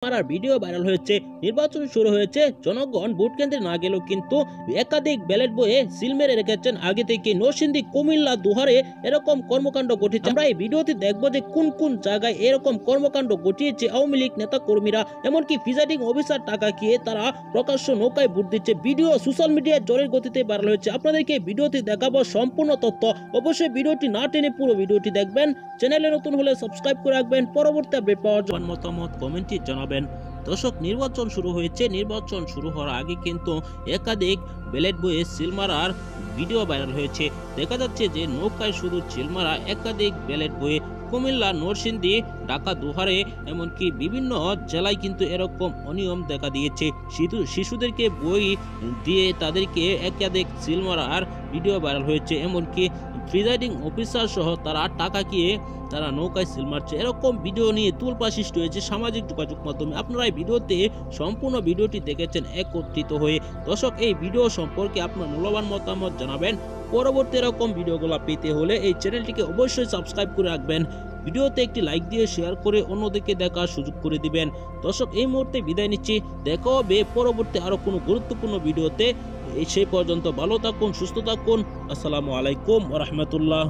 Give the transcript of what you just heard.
মারার video viral হয়েছে। নির্বাচন শুরু হয়েছে, জনগণ ভোট কেন্দ্রে না গেলেও কিন্তু একাধিক ব্যালট বইয়ে সিল মেরে রেখেছেন আগে থেকে। নরসিংদী, কুমিল্লা, দুহারে এরকম কর্মকাণ্ড ঘটেছে। আমরা এই ভিডিওতে দেখবো যে কোন কোন জায়গায় এরকম কর্মকাণ্ড ঘটিয়েছে আওয়ামী লীগ নেতা কর্মীরা, এমনকি প্রিজাইডিং অফিসার টাকা খেয়ে তারা প্রকাশ্য নৌকায় ভোট দিচ্ছে। ভিডিও সোশ্যাল মিডিয়ায় জোরের গতিতে ভাইরাল হয়েছে। আপনাদেরকে ভিডিওতে দেখাবো সম্পূর্ণ তথ্য। অবশ্যই ভিডিওটি না টেনে পুরো ভিডিওটি দেখবেন। চ্যানেলে নতুন হলে সাবস্ক্রাইব করে রাখবেন পরবর্তী আপডেট পাওয়ার জন্য। মতামত কমেন্টে জানাবেন। দর্শক, নির্বাচন শুরু হয়েছে। নির্বাচন শুরু হওয়ার আগে কিন্তু একাধিক ব্যালট বইয়ে সিল মারার ভিডিও ভাইরাল হয়েছে। দেখা যাচ্ছে যে নৌকায় শুধু সিল মারা একাধিক ব্যালট বইয়ে কুমিল্লা, নরসিংদী, ঢাকা, দুহারে এমনকি বিভিন্ন জেলায় কিন্তু এরকম অনিয়ম দেখা দিয়েছে। শিশুদেরকে বই দিয়ে তাদেরকে একাধিক সিল মারার ভিডিও ভাইরাল হয়েছে। এমনকি প্রিজাইডিং অফিসার সহ তারা টাকা খেয়ে তারা নৌকায় সিল মারছে। এরকম ভিডিও নিয়ে তুলপা সৃষ্টি হয়েছে সামাজিক যোগাযোগ মাধ্যমে। আপনারা এই ভিডিওতে সম্পূর্ণ ভিডিওটি দেখেছেন একত্রিত হয়ে। দর্শক, এই ভিডিও সম্পর্কে আপনার মূল্যবান মতামত জানাবেন। পরবর্তী এরকম ভিডিওগুলো পেতে হলে এই চ্যানেলটিকে অবশ্যই সাবস্ক্রাইব করে রাখবেন। ভিডিওতে একটি লাইক দিয়ে শেয়ার করে অন্যদিকে দেখার সুযোগ করে দিবেন। দর্শক, এই মুহূর্তে বিদায় নিচ্ছি। দেখা হবে পরবর্তী আরো কোনো গুরুত্বপূর্ণ ভিডিওতে। সেই পর্যন্ত ভালো থাকুন, সুস্থ থাকুন। আসসালামু আলাইকুম ওয়া রাহমাতুল্লাহ।